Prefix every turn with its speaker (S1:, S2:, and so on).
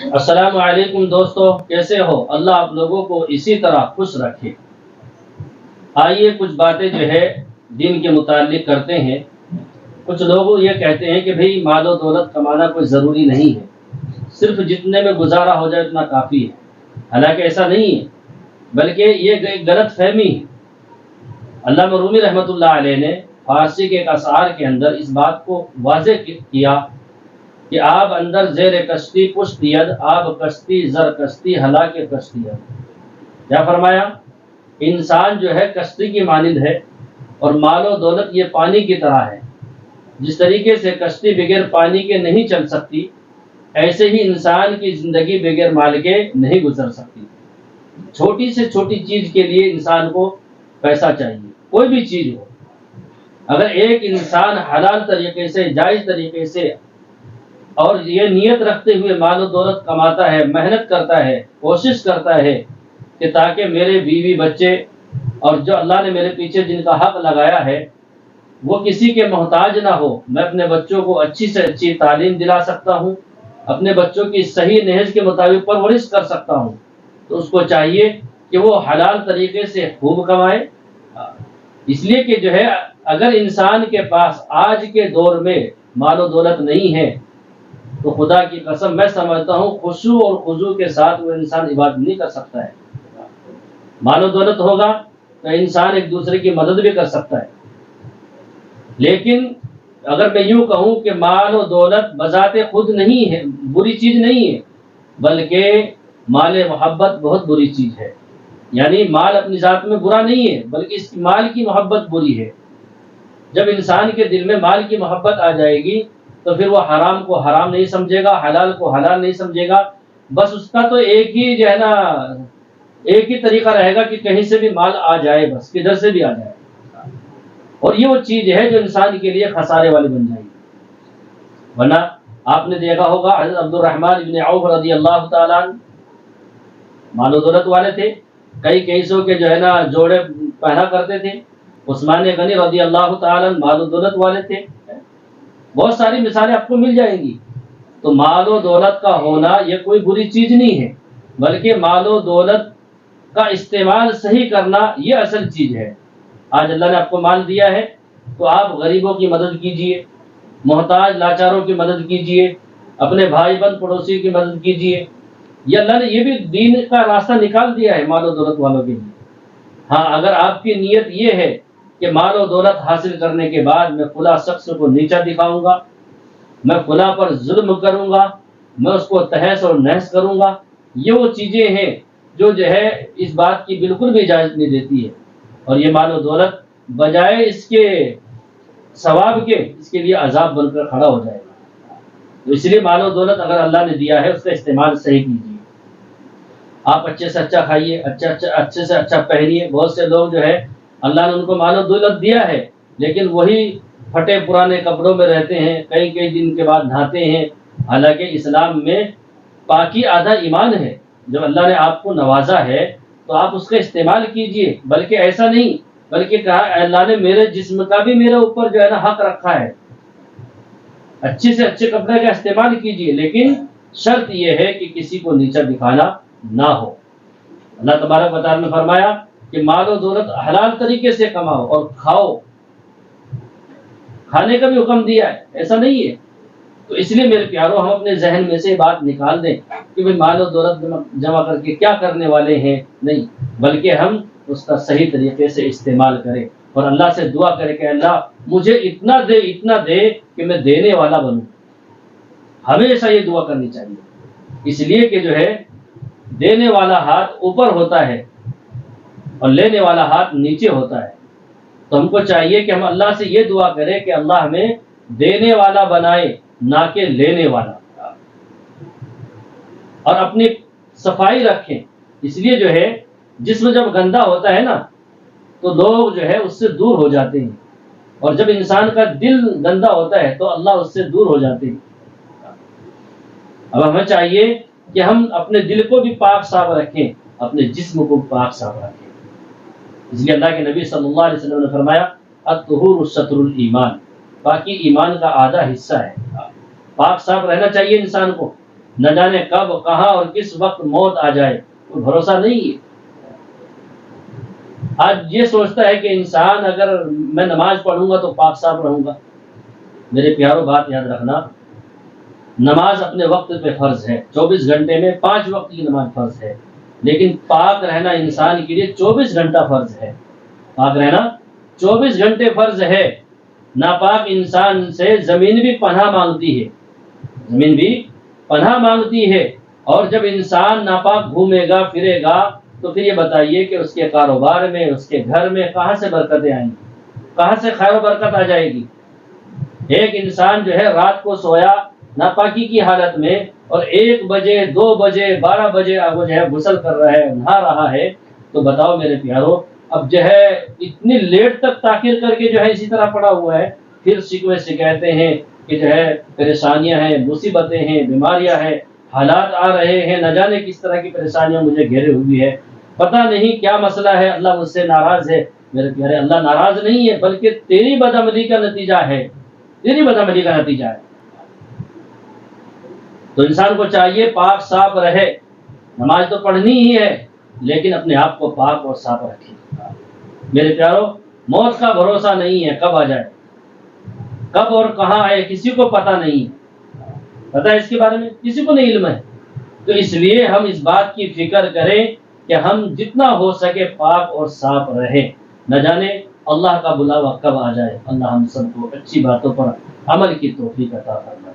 S1: السلام علیکم دوستو، کیسے ہو؟ اللہ آپ لوگوں کو اسی طرح خوش رکھے۔ آئیے کچھ باتیں جو ہے دین کے متعلق کرتے ہیں۔ کچھ لوگ یہ کہتے ہیں کہ بھئی مال و دولت کمانا کوئی ضروری نہیں ہے، صرف جتنے میں گزارا ہو جائے اتنا کافی ہے۔ حالانکہ ایسا نہیں ہے، بلکہ یہ ایک غلط فہمی ہے۔ علامہ رومی رحمۃ اللہ علیہ نے فارسی کے ایک اشعار کے اندر اس بات کو واضح کیا کہ آب اندر زیر کشتی پشت ید، آب کشتی زر کشتی ہلاک کشتی ید۔ کیا فرمایا؟ انسان جو ہے کشتی کی مانند ہے اور مال و دولت یہ پانی کی طرح ہے۔ جس طریقے سے کشتی بغیر پانی کے نہیں چل سکتی، ایسے ہی انسان کی زندگی بغیر مال کے نہیں گزر سکتی۔ چھوٹی سے چھوٹی چیز کے لیے انسان کو پیسہ چاہیے، کوئی بھی چیز ہو۔ اگر ایک انسان حلال طریقے سے، جائز طریقے سے اور یہ نیت رکھتے ہوئے مال و دولت کماتا ہے، محنت کرتا ہے، کوشش کرتا ہے کہ تاکہ میرے بیوی بچے اور جو اللہ نے میرے پیچھے جن کا حق لگایا ہے وہ کسی کے محتاج نہ ہو، میں اپنے بچوں کو اچھی سے اچھی تعلیم دلا سکتا ہوں، اپنے بچوں کی صحیح نہج کے مطابق پرورش کر سکتا ہوں، تو اس کو چاہیے کہ وہ حلال طریقے سے خوب کمائے۔ اس لیے کہ جو ہے اگر انسان کے پاس آج کے دور میں مال و دولت نہیں ہے تو خدا کی قسم میں سمجھتا ہوں خشوع اور خضوع کے ساتھ وہ انسان عبادت نہیں کر سکتا ہے۔ مال و دولت ہوگا تو انسان ایک دوسرے کی مدد بھی کر سکتا ہے، لیکن اگر میں یوں کہوں کہ مال و دولت بذات خود نہیں ہے، بری چیز نہیں ہے، بلکہ مال محبت بہت بری چیز ہے۔ یعنی مال اپنی ذات میں برا نہیں ہے، بلکہ اس مال کی محبت بری ہے۔ جب انسان کے دل میں مال کی محبت آ جائے گی تو پھر وہ حرام کو حرام نہیں سمجھے گا، حلال کو حلال نہیں سمجھے گا، بس اس کا تو ایک ہی جو ہے نا ایک ہی طریقہ رہے گا کہ کہیں سے بھی مال آ جائے، بس کدھر سے بھی آ جائے۔ اور یہ وہ چیز ہے جو انسان کے لیے خسارے والی بن جائے گی۔ ورنہ آپ نے دیکھا ہوگا حضرت عبد الرحمن بن عوف رضی اللہ تعالیٰ عنہ مال و دولت والے تھے، کئی سو کے جو ہے نا جوڑے پہنا کرتے تھے۔ عثمان غنی رضی اللہ تعالیٰ عنہ مال و دولت والے تھے۔ بہت ساری مثالیں آپ کو مل جائیں گی۔ تو مال و دولت کا ہونا یہ کوئی بری چیز نہیں ہے، بلکہ مال و دولت کا استعمال صحیح کرنا یہ اصل چیز ہے۔ آج اللہ نے آپ کو مال دیا ہے تو آپ غریبوں کی مدد کیجئے، محتاج لاچاروں کی مدد کیجئے، اپنے بھائی بہن پڑوسی کی مدد کیجئے۔ یہ اللہ نے یہ بھی دین کا راستہ نکال دیا ہے مال و دولت والوں کے لیے۔ ہاں، اگر آپ کی نیت یہ ہے کہ مال و دولت حاصل کرنے کے بعد میں فلاں شخص کو نیچا دکھاؤں گا، میں فلاں پر ظلم کروں گا، میں اس کو تہس اور نحس کروں گا، یہ وہ چیزیں ہیں جو ہے اس بات کی بالکل بھی اجازت نہیں دیتی ہے۔ اور یہ مال و دولت بجائے اس کے ثواب کے اس کے لیے عذاب بن کر کھڑا ہو جائے گا۔ تو اس لیے مال و دولت اگر اللہ نے دیا ہے اس کا استعمال صحیح کیجیے۔ آپ اچھے سے اچھا کھائیے، اچھے سے اچھا پہنیے۔ بہت سے لوگ جو ہے اللہ نے ان کو مال و دولت دیا ہے لیکن وہی پھٹے پرانے کپڑوں میں رہتے ہیں، کئی دن کے بعد نہاتے ہیں۔ حالانکہ اسلام میں پاکی آدھا ایمان ہے۔ جب اللہ نے آپ کو نوازا ہے تو آپ اس کا استعمال کیجئے، بلکہ ایسا نہیں، بلکہ کہا اللہ نے میرے جسم کا بھی میرے اوپر جو ہے نا حق رکھا ہے، اچھے سے اچھے کپڑے کا استعمال کیجئے، لیکن شرط یہ ہے کہ کسی کو نیچا دکھانا نہ ہو۔ اللہ تبارک و تعالیٰ نے فرمایا کہ مال و دولت حلال طریقے سے کماؤ اور کھاؤ، کھانے کا بھی حکم دیا ہے، ایسا نہیں ہے۔ تو اس لیے میرے پیاروں ہم اپنے ذہن میں سے بات نکال دیں کہ بھئی مال و دولت جمع کر کے کیا کرنے والے ہیں، نہیں، بلکہ ہم اس کا صحیح طریقے سے استعمال کریں اور اللہ سے دعا کریں کہ اللہ مجھے اتنا دے کہ میں دینے والا بنوں۔ ہمیشہ یہ دعا کرنی چاہیے، اس لیے کہ جو ہے دینے والا ہاتھ اوپر ہوتا ہے اور لینے والا ہاتھ نیچے ہوتا ہے۔ تو ہم کو چاہیے کہ ہم اللہ سے یہ دعا کریں کہ اللہ ہمیں دینے والا بنائے، نہ کہ لینے والا، اور اپنی صفائی رکھیں۔ اس لیے جو ہے جسم جب گندا ہوتا ہے نا تو لوگ جو ہے اس سے دور ہو جاتے ہیں، اور جب انسان کا دل گندا ہوتا ہے تو اللہ اس سے دور ہو جاتے ہیں۔ اب ہمیں چاہیے کہ ہم اپنے دل کو بھی پاک صاف رکھیں، اپنے جسم کو پاک صاف رکھیں۔ اس لیے اللہ کے نبی صلی اللہ علیہ وسلم نے فرمایا الطہور شطر الایمان، پاکی ایمان کا آدھا حصہ ہے۔ پاک صاف رہنا چاہیے انسان کو، نہ جانے کب کہاں اور کس وقت موت آ جائے، کوئی بھروسہ نہیں ہے۔ آج یہ سوچتا ہے کہ انسان اگر میں نماز پڑھوں گا تو پاک صاف رہوں گا۔ میرے پیاروں بات یاد رکھنا، نماز اپنے وقت پہ فرض ہے، 24 گھنٹے میں 5 وقت کی نماز فرض ہے، لیکن پاک رہنا انسان کے لیے 24 گھنٹہ فرض ہے۔ پاک رہنا 24 گھنٹے فرض ہے۔ ناپاک انسان سے زمین بھی پناہ مانگتی ہے، زمین بھی پناہ مانگتی ہے۔ اور جب انسان ناپاک گھومے گا پھرے گا تو پھر یہ بتائیے کہ اس کے کاروبار میں، اس کے گھر میں کہاں سے برکتیں آئیں گی، کہاں سے خیر و برکت آ جائے گی۔ ایک انسان جو ہے رات کو سویا ناپاکی کی حالت میں اور 1 بجے 2 بجے 12 بجے وہ جو ہے غسل کر رہا ہے، نہا رہا ہے، تو بتاؤ میرے پیارو، اب جو ہے اتنی لیٹ تک تاخیر کر کے جو ہے اسی طرح پڑا ہوا ہے، پھر شکوے شکایتیں ہیں کہ جو ہے پریشانیاں ہیں، مصیبتیں ہیں، بیماریاں ہیں، حالات آ رہے ہیں، نہ جانے کس طرح کی پریشانیاں مجھے گھیرے ہوئی ہے، پتہ نہیں کیا مسئلہ ہے، اللہ مجھ سے ناراض ہے۔ میرے پیارے، اللہ ناراض نہیں ہے، بلکہ تیری بدعملی کا نتیجہ ہے، تیری بدعملی کا نتیجہ ہے۔ تو انسان کو چاہیے پاک صاف رہے، نماز تو پڑھنی ہی ہے، لیکن اپنے آپ کو پاک اور صاف رکھے۔ میرے پیارو، موت کا بھروسہ نہیں ہے، کب آ جائے، کب اور کہاں آئے، کسی کو پتہ نہیں پتہ ہے، اس کے بارے میں کسی کو نہیں علم ہے۔ تو اس لیے ہم اس بات کی فکر کریں کہ ہم جتنا ہو سکے پاک اور صاف رہیں، نہ جانے اللہ کا بلاوا کب آ جائے۔ اللہ ہم سب کو اچھی باتوں پر عمل کی توفیق عطا فرمائے۔